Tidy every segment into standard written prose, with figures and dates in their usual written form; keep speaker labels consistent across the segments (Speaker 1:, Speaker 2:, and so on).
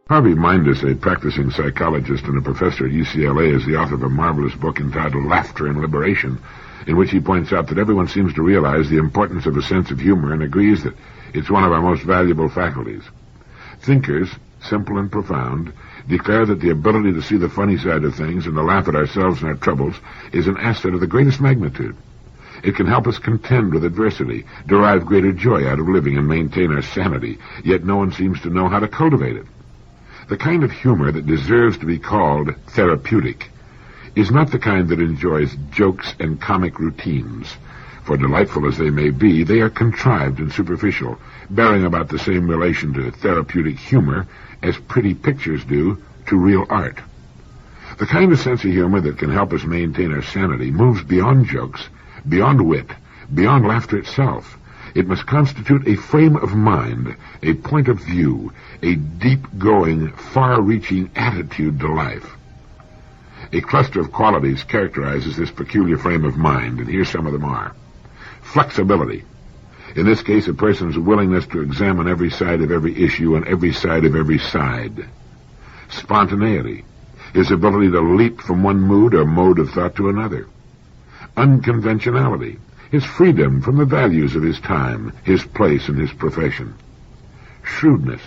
Speaker 1: Harvey Mindus, a practicing psychologist and a professor at UCLA, is the author of a marvelous book entitled Laughter and Liberation, in which he points out that everyone seems to realize the importance of a sense of humor and agrees that it's one of our most valuable faculties. Thinkers, simple and profound, declare that the ability to see the funny side of things and to laugh at ourselves and our troubles is an asset of the greatest magnitude. It can help us contend with adversity, derive greater joy out of living, and maintain our sanity, yet no one seems to know how to cultivate it. The kind of humor that deserves to be called therapeutic is not the kind that enjoys jokes and comic routines. For delightful as they may be, they are contrived and superficial, bearing about the same relation to therapeutic humor as pretty pictures do to real art. The kind of sense of humor that can help us maintain our sanity moves beyond jokes, beyond wit, beyond laughter itself. It must constitute a frame of mind, a point of view, a deep-going, far-reaching attitude to life. A cluster of qualities characterizes this peculiar frame of mind, and here some of them are. Flexibility. In this case, a person's willingness to examine every side of every issue and every side of every side. Spontaneity. His ability to leap from one mood or mode of thought to another. Unconventionality. His freedom from the values of his time, his place, and his profession. Shrewdness.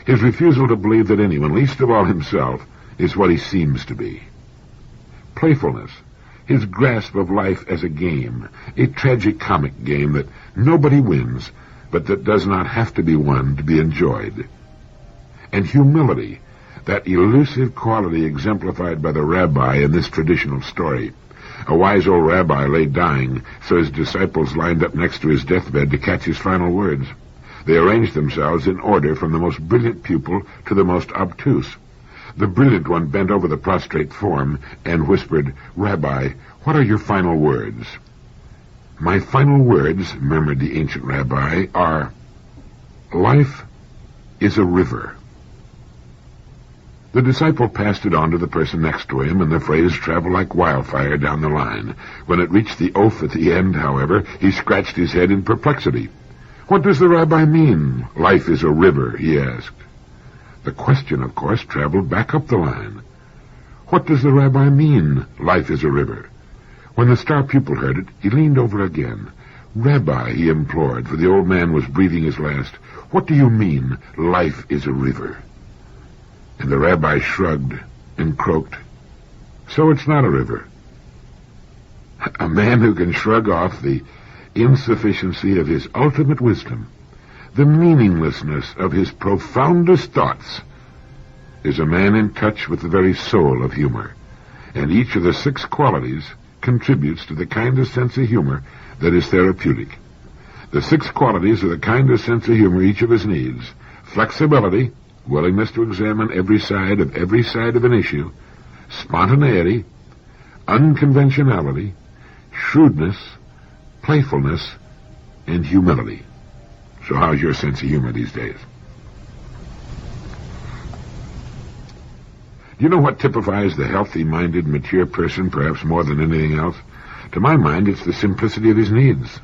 Speaker 1: His refusal to believe that anyone, least of all himself, is what he seems to be. Playfulness. His grasp of life as a game, a tragic-comic game that nobody wins, but that does not have to be won to be enjoyed. And humility, that elusive quality exemplified by the rabbi in this traditional story. A wise old rabbi lay dying, so his disciples lined up next to his deathbed to catch his final words. They arranged themselves in order from the most brilliant pupil to the most obtuse. The brilliant one bent over the prostrate form and whispered, "Rabbi, what are your final words?" "My final words," murmured the ancient rabbi, "are, life is a river." The disciple passed it on to the person next to him, and the phrase traveled like wildfire down the line. When it reached the oath at the end, however, he scratched his head in perplexity. "What does the rabbi mean, life is a river?" he asked. The question, of course, traveled back up the line. "What does the rabbi mean, life is a river?" When the star pupil heard it, he leaned over again. "Rabbi," he implored, for the old man was breathing his last, "what do you mean, life is a river?" And the rabbi shrugged and croaked, "So it's not a river." A man who can shrug off the insufficiency of his ultimate wisdom, the meaninglessness of his profoundest thoughts, is a man in touch with the very soul of humor, and each of the 6 qualities contributes to the kind of sense of humor that is therapeutic. The 6 qualities are the kind of sense of humor each of us needs: flexibility, willingness to examine every side of an issue, spontaneity, unconventionality, shrewdness, playfulness, and humility. So how's your sense of humor these days? Do you know what typifies the healthy-minded, mature person perhaps more than anything else? To my mind, it's the simplicity of his needs.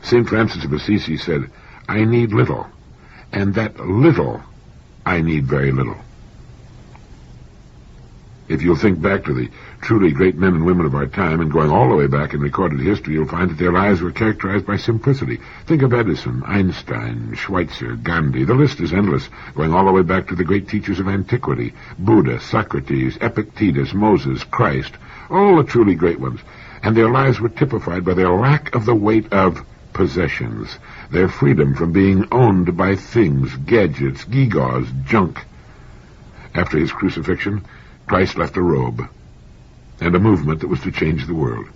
Speaker 1: St. Francis of Assisi said, "I need little, and that little I need very little." If you'll think back to the truly great men and women of our time, and going all the way back in recorded history, you'll find that their lives were characterized by simplicity. Think of Edison, Einstein, Schweitzer, Gandhi. The list is endless, going all the way back to the great teachers of antiquity: Buddha, Socrates, Epictetus, Moses, Christ, all the truly great ones. And their lives were typified by their lack of the weight of possessions, their freedom from being owned by things, gadgets, gewgaws, junk. After his crucifixion, Christ left a robe and a movement that was to change the world.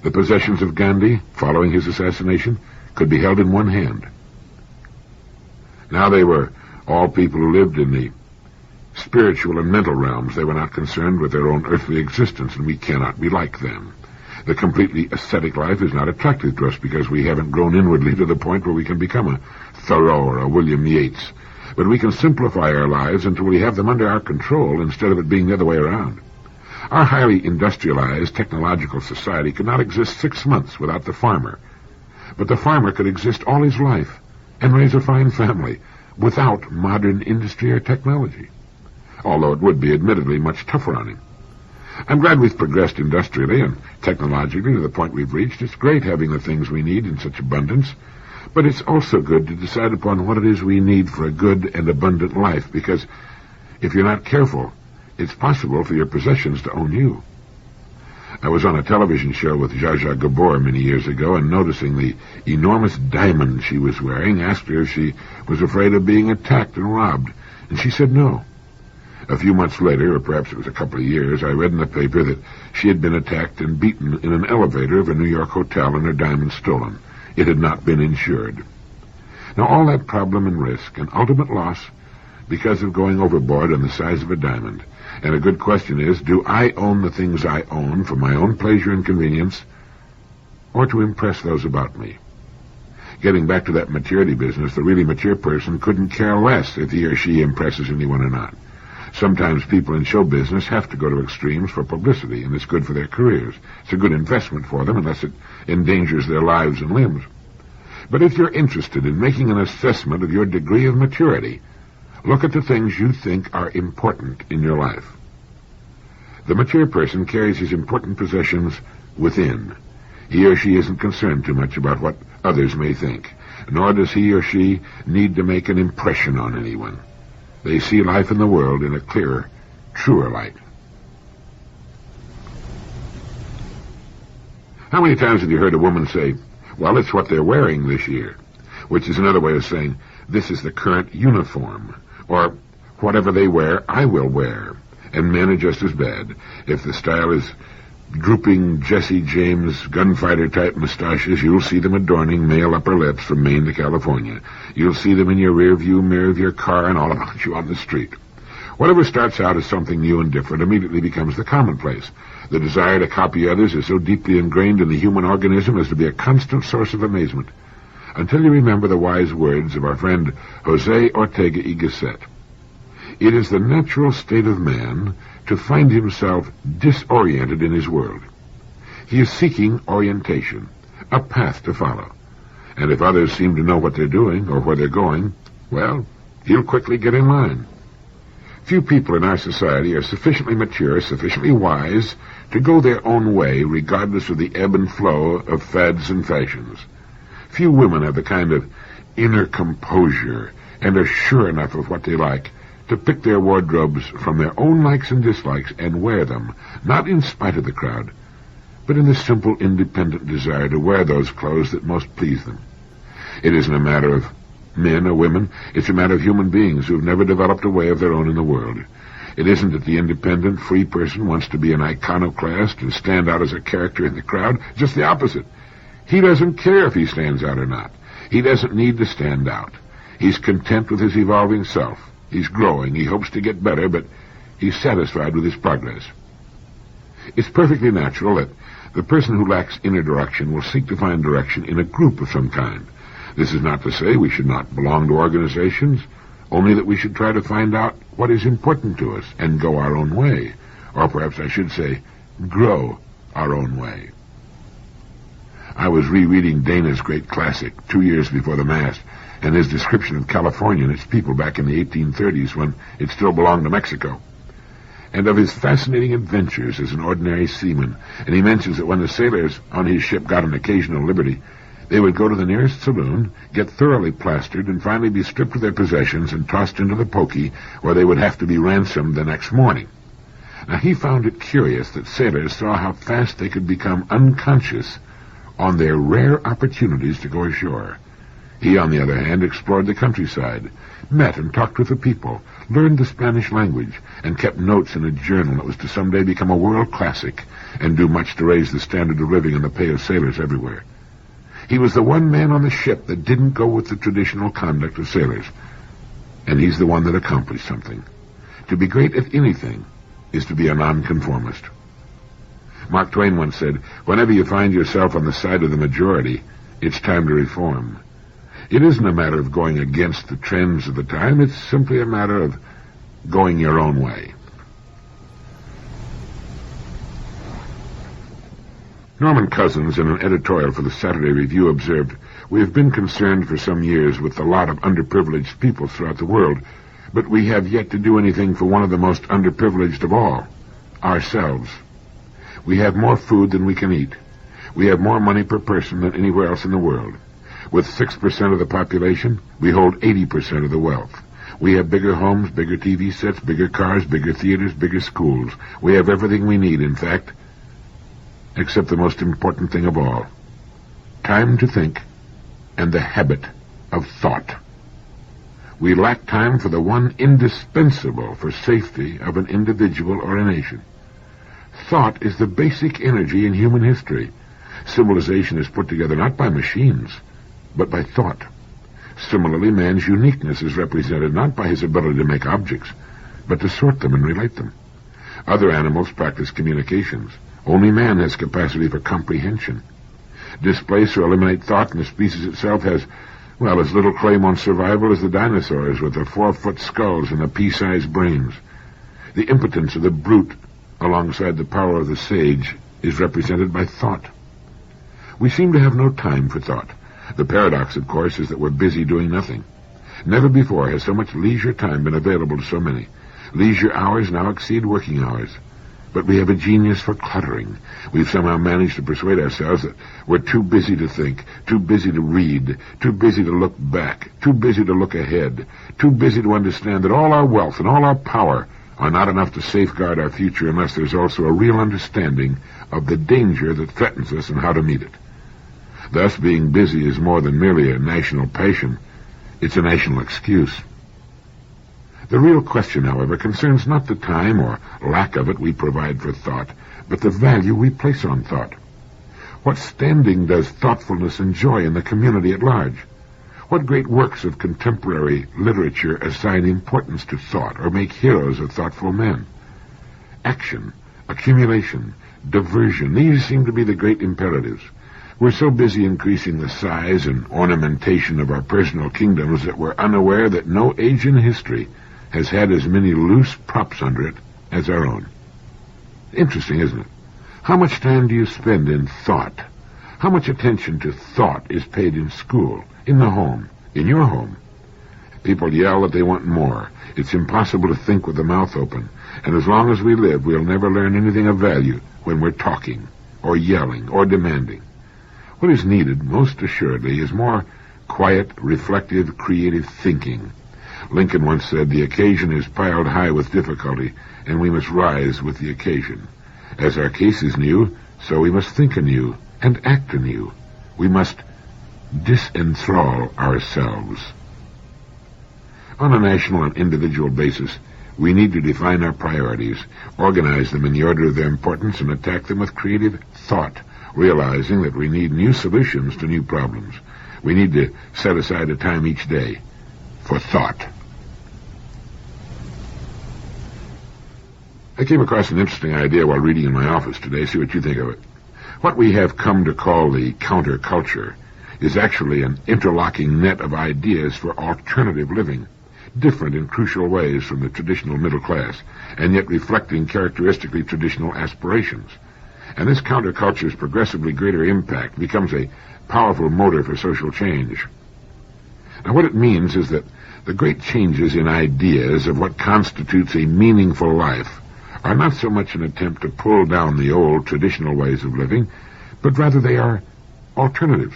Speaker 1: The possessions of Gandhi, following his assassination, could be held in one hand. Now they were all people who lived in the spiritual and mental realms. They were not concerned with their own earthly existence, and we cannot be like them. The completely ascetic life is not attractive to us because we haven't grown inwardly to the point where we can become a Thoreau or a William Yeats. But we can simplify our lives until we have them under our control instead of it being the other way around. Our highly industrialized technological society could not exist 6 months without the farmer. But the farmer could exist all his life and raise a fine family without modern industry or technology, although it would be admittedly much tougher on him. I'm glad we've progressed industrially and technologically to the point we've reached. It's great having the things we need in such abundance, but it's also good to decide upon what it is we need for a good and abundant life, because if you're not careful, it's possible for your possessions to own you. I was on a television show with Zsa Zsa Gabor many years ago, and noticing the enormous diamond she was wearing, asked her if she was afraid of being attacked and robbed, and she said no. A few months later, or perhaps it was a couple of years, I read in the paper that she had been attacked and beaten in an elevator of a New York hotel and her diamond stolen. It had not been insured. Now, all that problem and risk and ultimate loss because of going overboard on the size of a diamond. And a good question is, do I own the things I own for my own pleasure and convenience, or to impress those about me? Getting back to that maturity business, the really mature person couldn't care less if he or she impresses anyone or not. Sometimes people in show business have to go to extremes for publicity, and it's good for their careers. It's a good investment for them unless it endangers their lives and limbs. But if you're interested in making an assessment of your degree of maturity, look at the things you think are important in your life. The mature person carries his important possessions within. He or she isn't concerned too much about what others may think, nor does he or she need to make an impression on anyone. They see life in the world in a clearer, truer light. How many times have you heard a woman say, well, it's what they're wearing this year, which is another way of saying, this is the current uniform, or whatever they wear, I will wear. And men are just as bad. If the style is drooping Jesse James gunfighter-type mustaches, you'll see them adorning male upper lips from Maine to California. You'll see them in your rear-view mirror of your car and all about you on the street. Whatever starts out as something new and different immediately becomes the commonplace. The desire to copy others is so deeply ingrained in the human organism as to be a constant source of amazement, until you remember the wise words of our friend Jose Ortega y Gasset. It is the natural state of man to find himself disoriented in his world. He is seeking orientation, a path to follow. And if others seem to know what they're doing or where they're going, well, he'll quickly get in line. Few people in our society are sufficiently mature, sufficiently wise, to go their own way regardless of the ebb and flow of fads and fashions. Few women have the kind of inner composure and are sure enough of what they like to pick their wardrobes from their own likes and dislikes and wear them, not in spite of the crowd, but in the simple, independent desire to wear those clothes that most please them. It isn't a matter of men or women, it's a matter of human beings who've never developed a way of their own in the world. It isn't that the independent, free person wants to be an iconoclast and stand out as a character in the crowd, just the opposite. He doesn't care if he stands out or not. He doesn't need to stand out. He's content with his evolving self. He's growing, he hopes to get better, but he's satisfied with his progress. It's perfectly natural that the person who lacks inner direction will seek to find direction in a group of some kind. This is not to say we should not belong to organizations, only that we should try to find out what is important to us and go our own way, or perhaps I should say, grow our own way. I was rereading Dana's great classic, 2 years before the Mass, and his description of California and its people back in the 1830s when it still belonged to Mexico, and of his fascinating adventures as an ordinary seaman. And he mentions that when the sailors on his ship got an occasional liberty, they would go to the nearest saloon, get thoroughly plastered, and finally be stripped of their possessions and tossed into the pokey, where they would have to be ransomed the next morning. Now, he found it curious that sailors saw how fast they could become unconscious on their rare opportunities to go ashore. He, on the other hand, explored the countryside, met and talked with the people, learned the Spanish language, and kept notes in a journal that was to someday become a world classic and do much to raise the standard of living and the pay of sailors everywhere. He was the one man on the ship that didn't go with the traditional conduct of sailors, and he's the one that accomplished something. To be great at anything is to be a nonconformist. Mark Twain once said, whenever you find yourself on the side of the majority, it's time to reform. It isn't a matter of going against the trends of the time, it's simply a matter of going your own way. Norman Cousins, in an editorial for the Saturday Review, observed, We have been concerned for some years with the lot of underprivileged people throughout the world, but we have yet to do anything for one of the most underprivileged of all, ourselves. We have more food than we can eat. We have more money per person than anywhere else in the world. With 6% of the population, we hold 80% of the wealth. We have bigger homes, bigger TV sets, bigger cars, bigger theaters, bigger schools. We have everything we need, in fact, except the most important thing of all, time to think and the habit of thought. We lack time for the one indispensable for safety of an individual or a nation. Thought is the basic energy in human history. Civilization is put together not by machines, but by thought. Similarly, man's uniqueness is represented not by his ability to make objects, but to sort them and relate them. Other animals practice communications. Only man has capacity for comprehension. Displace or eliminate thought, and the species itself has, well, as little claim on survival as the dinosaurs with their 4-foot skulls and the pea-sized brains. The impotence of the brute alongside the power of the sage is represented by thought. We seem to have no time for thought. The paradox, of course, is that we're busy doing nothing. Never before has so much leisure time been available to so many. Leisure hours now exceed working hours. But we have a genius for cluttering. We've somehow managed to persuade ourselves that we're too busy to think, too busy to read, too busy to look back, too busy to look ahead, too busy to understand that all our wealth and all our power are not enough to safeguard our future unless there's also a real understanding of the danger that threatens us and how to meet it. Thus, being busy is more than merely a national passion. It's a national excuse. The real question, however, concerns not the time or lack of it we provide for thought, but the value we place on thought. What standing does thoughtfulness enjoy in the community at large? What great works of contemporary literature assign importance to thought or make heroes of thoughtful men? Action, accumulation, diversion, these seem to be the great imperatives. We're so busy increasing the size and ornamentation of our personal kingdoms that we're unaware that no age in history has had as many loose props under it as our own. Interesting, isn't it? How much time do you spend in thought? How much attention to thought is paid in school, in the home, in your home? People yell that they want more. It's impossible to think with the mouth open. And as long as we live, we'll never learn anything of value when we're talking, or yelling, or demanding. What is needed, most assuredly, is more quiet, reflective, creative thinking. Lincoln once said, "The occasion is piled high with difficulty, and we must rise with the occasion. As our case is new, so we must think anew and act anew. We must disenthrall ourselves." On a national and individual basis, we need to define our priorities, organize them in the order of their importance, and attack them with creative thought, realizing that we need new solutions to new problems. We need to set aside a time each day for thought. I came across an interesting idea while reading in my office today. See what you think of it. What we have come to call the counterculture is actually an interlocking net of ideas for alternative living, different in crucial ways from the traditional middle class, and yet reflecting characteristically traditional aspirations. And this counterculture's progressively greater impact becomes a powerful motor for social change. Now, what it means is that the great changes in ideas of what constitutes a meaningful life are not so much an attempt to pull down the old traditional ways of living, but rather they are alternatives.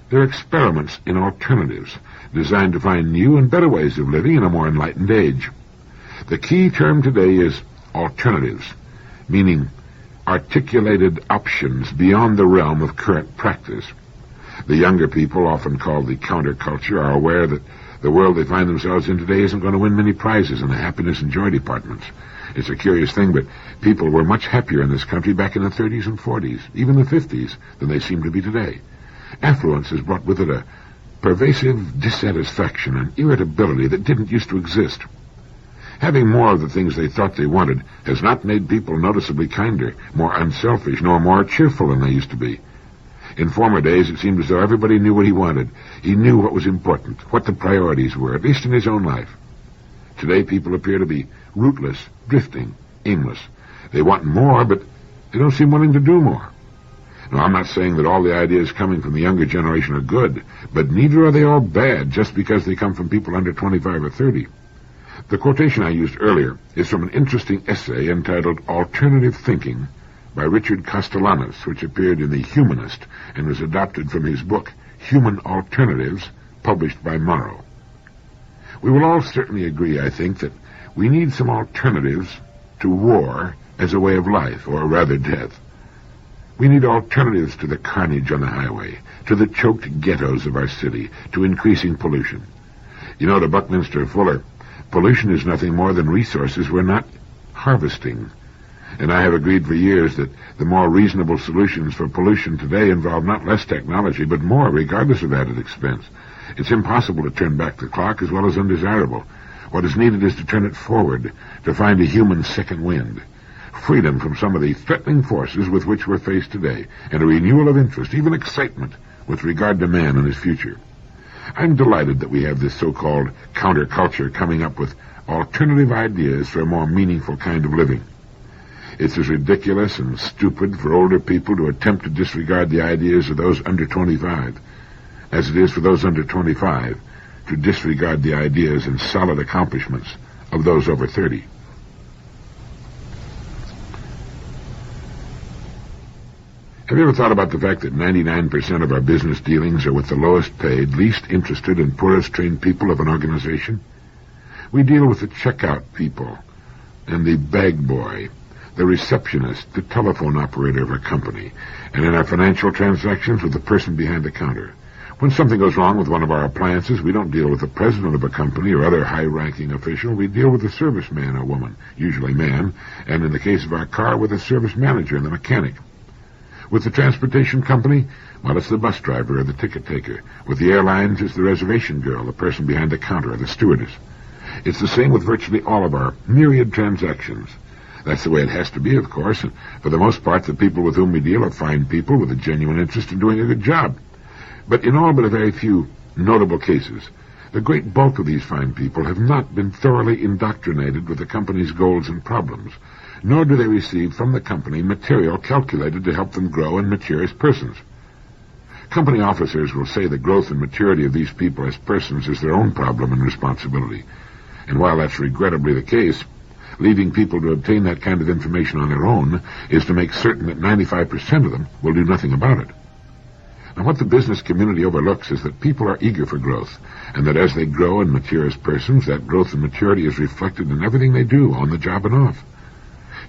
Speaker 1: They're experiments in alternatives, designed to find new and better ways of living in a more enlightened age. The key term today is alternatives, meaning articulated options beyond the realm of current practice. The younger people, often called the counterculture, are aware that the world they find themselves in today isn't going to win many prizes in the happiness and joy departments. It's a curious thing, but people were much happier in this country back in the 30s and 40s, even the 50s, than they seem to be today. Affluence has brought with it a pervasive dissatisfaction and irritability that didn't used to exist. Having more of the things they thought they wanted has not made people noticeably kinder, more unselfish, nor more cheerful than they used to be. In former days, it seemed as though everybody knew what he wanted. He knew what was important, what the priorities were, at least in his own life. Today, people appear to be rootless, drifting, aimless. They want more, but they don't seem willing to do more. Now, I'm not saying that all the ideas coming from the younger generation are good, but neither are they all bad just because they come from people under 25 or 30. The quotation I used earlier is from an interesting essay entitled Alternative Thinking by Richard Castellanos, which appeared in The Humanist and was adopted from his book Human Alternatives, published by Morrow. We will all certainly agree, I think, that we need some alternatives to war as a way of life, or rather death. We need alternatives to the carnage on the highway, to the choked ghettos of our city, to increasing pollution. You know, to Buckminster Fuller, pollution is nothing more than resources we're not harvesting. And I have agreed for years that the more reasonable solutions for pollution today involve not less technology, but more, regardless of added expense. It's impossible to turn back the clock, as well as undesirable. What is needed is to turn it forward, to find a human second wind. Freedom from some of the threatening forces with which we're faced today, and a renewal of interest, even excitement, with regard to man and his future. I'm delighted that we have this so-called counterculture coming up with alternative ideas for a more meaningful kind of living. It's as ridiculous and stupid for older people to attempt to disregard the ideas of those under 25 as it is for those under 25 to disregard the ideas and solid accomplishments of those over 30. Have you ever thought about the fact that 99% of our business dealings are with the lowest paid, least interested, and poorest trained people of an organization? We deal with the checkout people and the bag boy, the receptionist, the telephone operator of a company, and in our financial transactions with the person behind the counter. When something goes wrong with one of our appliances, we don't deal with the president of a company or other high-ranking official. We deal with the serviceman or woman, usually man, and in the case of our car, with the service manager and the mechanic. With the transportation company, well, it's the bus driver or the ticket taker. With the airlines, it's the reservation girl, the person behind the counter, or the stewardess. It's the same with virtually all of our myriad transactions. That's the way it has to be, of course, and for the most part, the people with whom we deal are fine people with a genuine interest in doing a good job. But in all but a very few notable cases, the great bulk of these fine people have not been thoroughly indoctrinated with the company's goals and problems, nor do they receive from the company material calculated to help them grow and mature as persons. Company officers will say the growth and maturity of these people as persons is their own problem and responsibility. And while that's regrettably the case, leaving people to obtain that kind of information on their own is to make certain that 95% of them will do nothing about it. Now, what the business community overlooks is that people are eager for growth, and that as they grow and mature as persons, that growth and maturity is reflected in everything they do, on the job and off.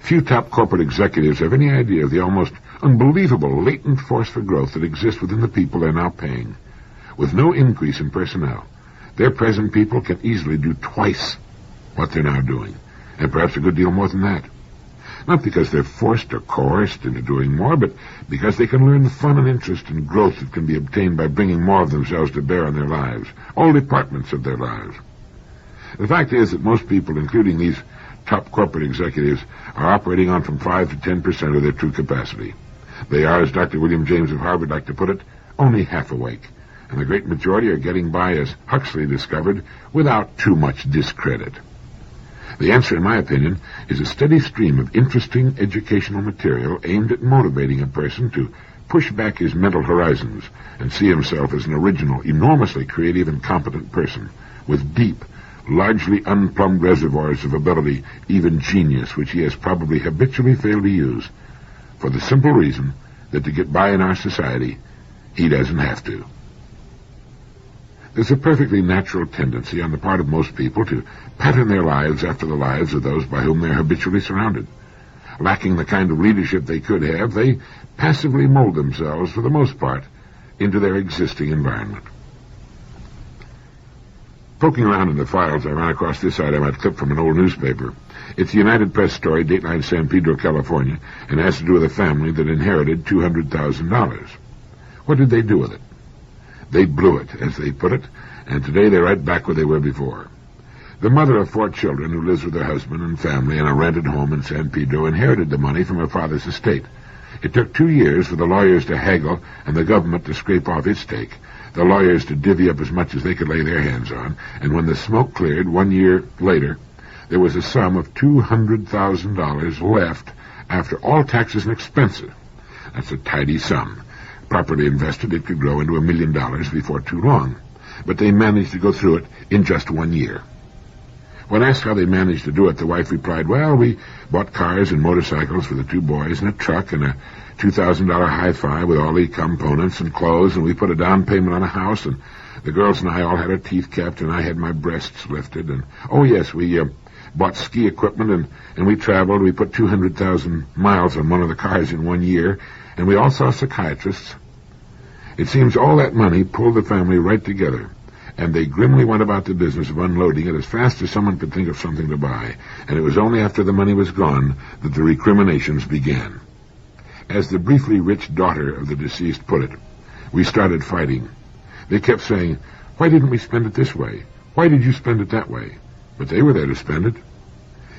Speaker 1: Few top corporate executives have any idea of the almost unbelievable latent force for growth that exists within the people they're now paying. With no increase in personnel, their present people can easily do twice what they're now doing, and perhaps a good deal more than that. Not because they're forced or coerced into doing more, but because they can learn the fun and interest and growth that can be obtained by bringing more of themselves to bear on their lives, all departments of their lives. The fact is that most people, including these top corporate executives, are operating on from 5 to 10% of their true capacity. They are, as Dr. William James of Harvard liked to put it, only half awake, and the great majority are getting by, as Huxley discovered, without too much discredit. The answer, in my opinion, is a steady stream of interesting educational material aimed at motivating a person to push back his mental horizons and see himself as an original, enormously creative and competent person with deep, largely unplumbed reservoirs of ability, even genius, which he has probably habitually failed to use, for the simple reason that to get by in our society, he doesn't have to. There's a perfectly natural tendency on the part of most people to pattern their lives after the lives of those by whom they're habitually surrounded. Lacking the kind of leadership they could have, they passively mold themselves, for the most part, into their existing environment. Poking around in the files, I ran across this item I'd clipped from an old newspaper. It's the United Press story, dateline San Pedro, California, and has to do with a family that inherited $200,000. What did they do with it? They blew it, as they put it, and today they're right back where they were before. The mother of 4 children, who lives with her husband and family in a rented home in San Pedro, inherited the money from her father's estate. It took 2 years for the lawyers to haggle and the government to scrape off its stake, the lawyers to divvy up as much as they could lay their hands on, and when the smoke cleared 1 year later, there was a sum of $200,000 left after all taxes and expenses. That's a tidy sum. Properly invested, it could grow into $1 million before too long. But they managed to go through it in just 1 year. When asked how they managed to do it, the wife replied, well, we bought cars and motorcycles for the 2 boys and a truck and a $2,000 hi-fi with all the components and clothes, and we put a down payment on a house, and the girls and I all had our teeth kept, and I had my breasts lifted, and, oh yes, we bought ski equipment, and we traveled. We put 200,000 miles on one of the cars in 1 year, and we all saw psychiatrists. It seems all that money pulled the family right together, and they grimly went about the business of unloading it as fast as someone could think of something to buy, and it was only after the money was gone that the recriminations began. As the briefly rich daughter of the deceased put it, we started fighting. They kept saying, why didn't we spend it this way? Why did you spend it that way? But they were there to spend it.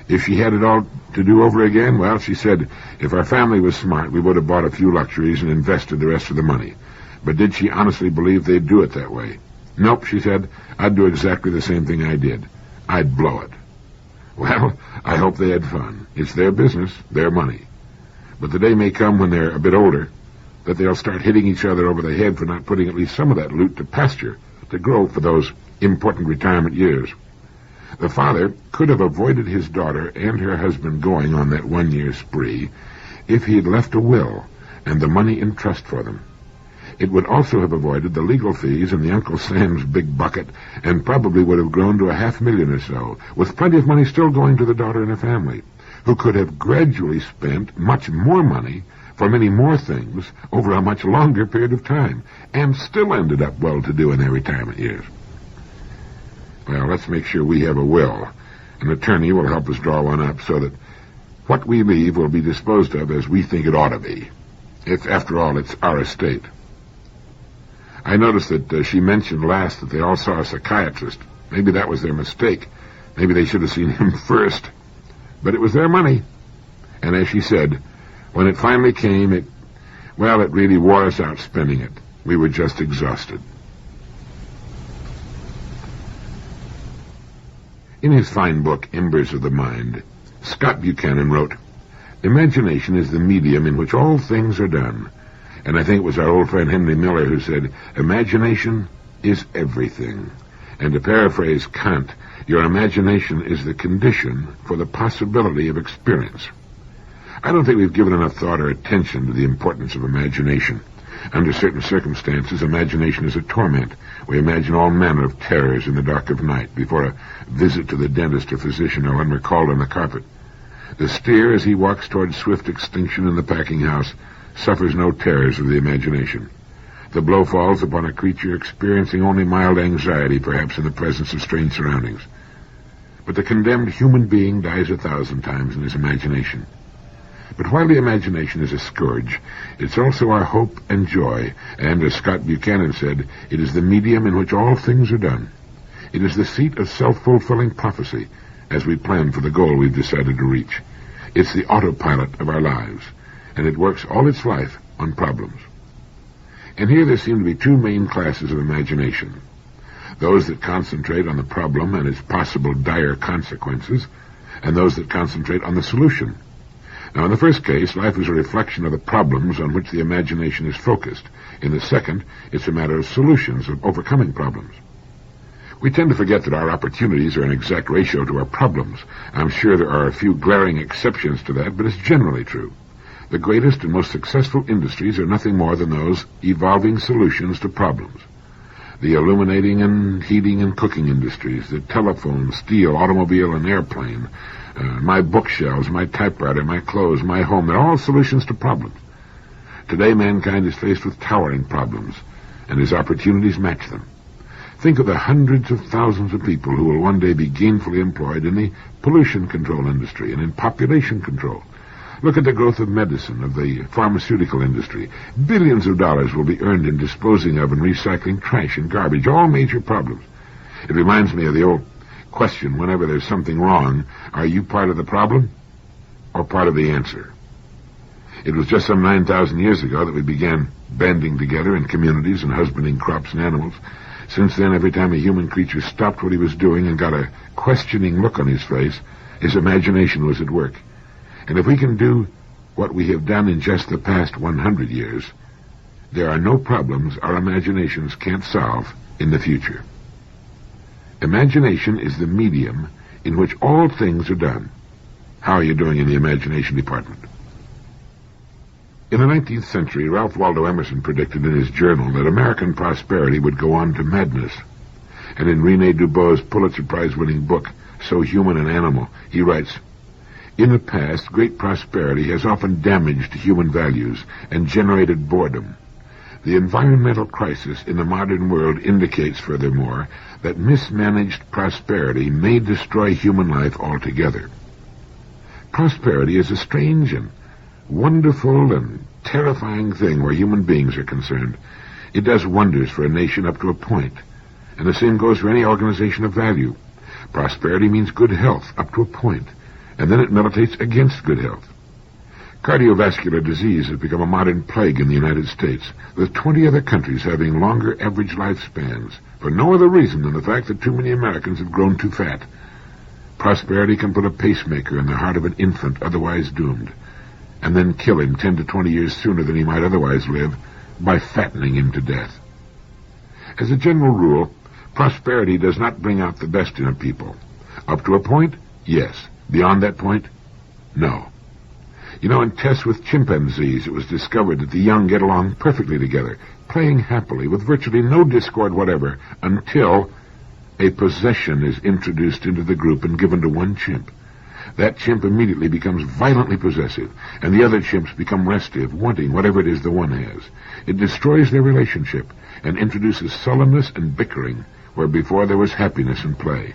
Speaker 1: If she had it all to do over again, well, she said, if our family was smart, we would have bought a few luxuries and invested the rest of the money. But did she honestly believe they'd do it that way? Nope, she said, I'd do exactly the same thing I did. I'd blow it. Well, I hope they had fun. It's their business, their money. But the day may come when they're a bit older that they'll start hitting each other over the head for not putting at least some of that loot to pasture, to grow for those important retirement years. The father could have avoided his daughter and her husband going on that 1-year spree if he had left a will and the money in trust for them. It would also have avoided the legal fees and the Uncle Sam's big bucket, and probably would have grown to $500,000 or so, with plenty of money still going to the daughter and her family, who could have gradually spent much more money for many more things over a much longer period of time, and still ended up well-to-do in their retirement years. Well, let's make sure we have a will. An attorney will help us draw one up so that what we leave will be disposed of as we think it ought to be. After all, it's our estate. I noticed that she mentioned last that they all saw a psychiatrist. Maybe that was their mistake. Maybe they should have seen him first. But it was their money. And as she said, when it finally came, it really wore us out spending it. We were just exhausted. In his fine book, Embers of the Mind, Scott Buchanan wrote, imagination is the medium in which all things are done. And I think it was our old friend Henry Miller who said, imagination is everything. And to paraphrase Kant, your imagination is the condition for the possibility of experience. I don't think we've given enough thought or attention to the importance of imagination. Under certain circumstances, imagination is a torment. We imagine all manner of terrors in the dark of night, before a visit to the dentist or physician, or when we're called on the carpet. The steer, as he walks toward swift extinction in the packing house, suffers no terrors of the imagination. The blow falls upon a creature experiencing only mild anxiety, perhaps in the presence of strange surroundings. But the condemned human being dies 1,000 times in his imagination. But while the imagination is a scourge, it's also our hope and joy, and, as Scott Buchanan said, it is the medium in which all things are done. It is the seat of self-fulfilling prophecy as we plan for the goal we've decided to reach. It's the autopilot of our lives, and it works all its life on problems. And here there seem to be 2 main classes of imagination. Those that concentrate on the problem and its possible dire consequences, and those that concentrate on the solution. Now, in the first case, life is a reflection of the problems on which the imagination is focused. In the second, it's a matter of solutions, of overcoming problems. We tend to forget that our opportunities are an exact ratio to our problems. I'm sure there are a few glaring exceptions to that, but it's generally true. The greatest and most successful industries are nothing more than those evolving solutions to problems. The illuminating and heating and cooking industries, the telephone, steel, automobile, and airplane, my bookshelves, my typewriter, my clothes, my home, they're all solutions to problems. Today, mankind is faced with towering problems, and his opportunities match them. Think of the hundreds of thousands of people who will one day be gainfully employed in the pollution control industry and in population control. Look at the growth of medicine, of the pharmaceutical industry. Billions of dollars will be earned in disposing of and recycling trash and garbage, all major problems. It reminds me of the old question, whenever there's something wrong, are you part of the problem or part of the answer? It was just some 9,000 years ago that we began banding together in communities and husbanding crops and animals. Since then, every time a human creature stopped what he was doing and got a questioning look on his face, his imagination was at work. And if we can do what we have done in just the past 100 years, there are no problems our imaginations can't solve in the future. Imagination is the medium in which all things are done. How are you doing in the imagination department? In the 19th century, Ralph Waldo Emerson predicted in his journal that American prosperity would go on to madness. And in Rene Dubos's Pulitzer Prize-winning book, So Human an Animal, he writes, "In the past, great prosperity has often damaged human values and generated boredom. The environmental crisis in the modern world indicates, furthermore, that mismanaged prosperity may destroy human life altogether. Prosperity is a strange and wonderful and terrifying thing where human beings are concerned. It does wonders for a nation up to a point, and the same goes for any organization of value. Prosperity means good health up to a point, and then it militates against good health. Cardiovascular disease has become a modern plague in the United States, with 20 other countries having longer average lifespans, for no other reason than the fact that too many Americans have grown too fat. Prosperity can put a pacemaker in the heart of an infant otherwise doomed, and then kill him 10 to 20 years sooner than he might otherwise live by fattening him to death. As a general rule, prosperity does not bring out the best in a people. Up to a point, yes. Beyond that point, no. You know, in tests with chimpanzees, it was discovered that the young get along perfectly together, playing happily with virtually no discord whatever, until a possession is introduced into the group and given to one chimp. That chimp immediately becomes violently possessive, and the other chimps become restive, wanting whatever it is the one has. It destroys their relationship and introduces sullenness and bickering, where before there was happiness and play.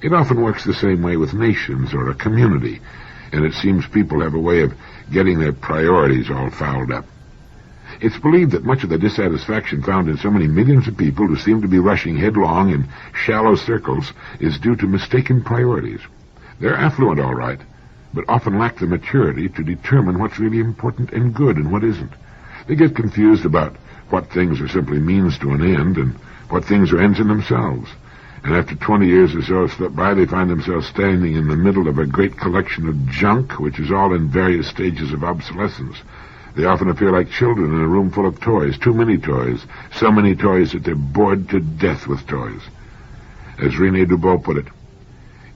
Speaker 1: It often works the same way with nations or a community, and it seems people have a way of getting their priorities all fouled up. It's believed that much of the dissatisfaction found in so many millions of people who seem to be rushing headlong in shallow circles is due to mistaken priorities. They're affluent, all right, but often lack the maturity to determine what's really important and good and what isn't. They get confused about what things are simply means to an end and what things are ends in themselves. And after 20 years or so have slipped by, they find themselves standing in the middle of a great collection of junk, which is all in various stages of obsolescence. They often appear like children in a room full of toys, too many toys, so many toys that they're bored to death with toys. As Rene Dubos put it,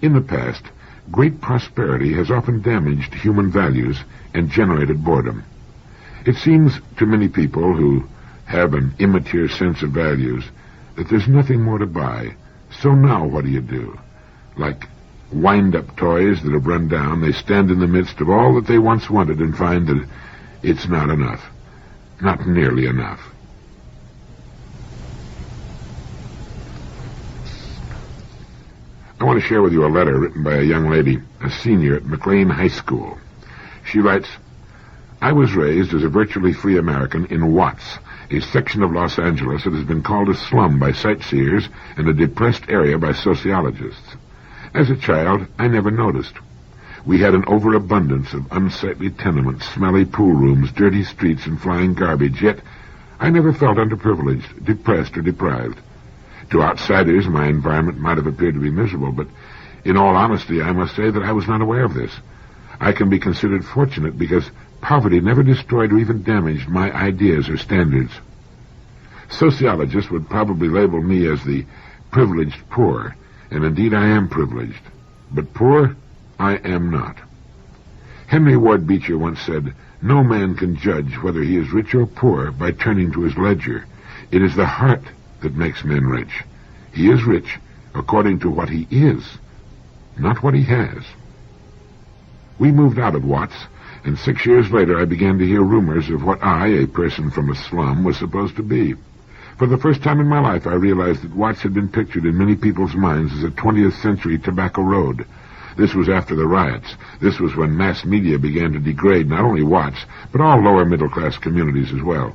Speaker 1: in the past, great prosperity has often damaged human values and generated boredom. It seems to many people who have an immature sense of values that there's nothing more to buy. So now what do? Like wind-up toys that have run down, they stand in the midst of all that they once wanted and find that it's not enough. Not nearly enough. I want to share with you a letter written by a young lady, a senior at McLean High School. She writes, "I was raised as a virtually free American in Watts, a section of Los Angeles that has been called a slum by sightseers and a depressed area by sociologists. As a child, I never noticed. We had an overabundance of unsightly tenements, smelly pool rooms, dirty streets, and flying garbage, yet I never felt underprivileged, depressed, or deprived. To outsiders, my environment might have appeared to be miserable, but in all honesty, I must say that I was not aware of this. I can be considered fortunate because poverty never destroyed or even damaged my ideas or standards. Sociologists would probably label me as the privileged poor, and indeed I am privileged. But poor, I am not. Henry Ward Beecher once said, 'No man can judge whether he is rich or poor by turning to his ledger. It is the heart that makes men rich. He is rich according to what he is, not what he has.' We moved out of Watts, and 6 years later I began to hear rumors of what I, a person from a slum, was supposed to be. For the first time in my life I realized that Watts had been pictured in many people's minds as a 20th century Tobacco Road. This was after the riots. This was when mass media began to degrade not only Watts, but all lower middle-class communities as well.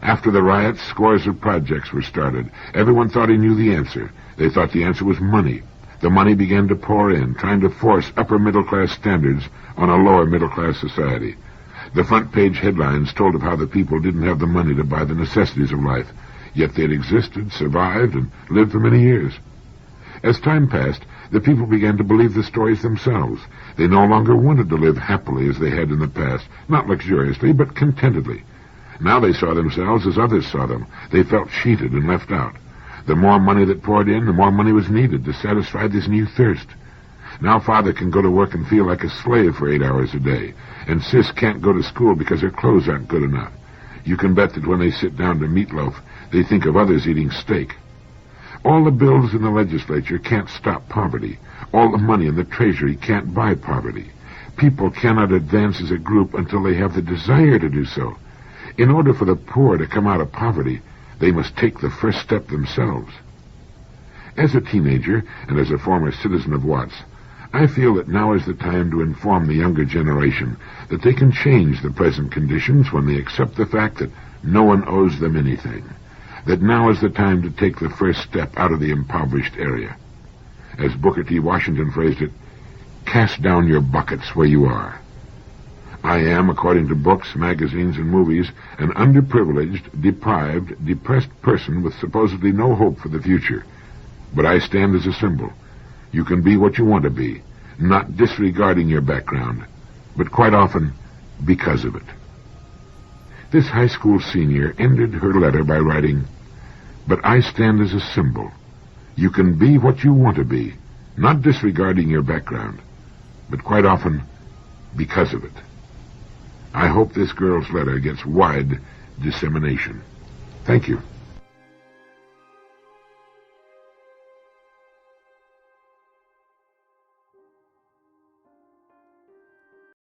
Speaker 1: After the riots, scores of projects were started. Everyone thought he knew the answer. They thought the answer was money. The money began to pour in, trying to force upper middle-class standards on a lower middle-class society. The front-page headlines told of how the people didn't have the money to buy the necessities of life, yet they'd existed, survived, and lived for many years. As time passed, The people began to believe the stories themselves. They no longer wanted to live happily as they had in the past, not luxuriously, but contentedly. Now they saw themselves as others saw them. They felt cheated and left out. The more money that poured in, the more money was needed to satisfy this new thirst. Now Father can go to work and feel like a slave for 8 hours a day, and Sis can't go to school because her clothes aren't good enough. You can bet that when they sit down to meatloaf, they think of others eating steak. All the bills in the legislature can't stop poverty. All the money in the treasury can't buy poverty. People cannot advance as a group until they have the desire to do so. In order for the poor to come out of poverty, they must take the first step themselves. As a teenager, and as a former citizen of Watts, I feel that now is the time to inform the younger generation that they can change the present conditions when they accept the fact that no one owes them anything. That now is the time to take the first step out of the impoverished area. As Booker T. Washington phrased it, cast down your buckets where you are. I am, according to books, magazines, and movies, an underprivileged, deprived, depressed person with supposedly no hope for the future. But I stand as a symbol. You can be what you want to be, not disregarding your background, but quite often because of it. This high school senior ended her letter by writing, "But I stand as a symbol. You can be what you want to be, not disregarding your background, but quite often because of it." I hope this girl's letter gets wide dissemination. Thank you.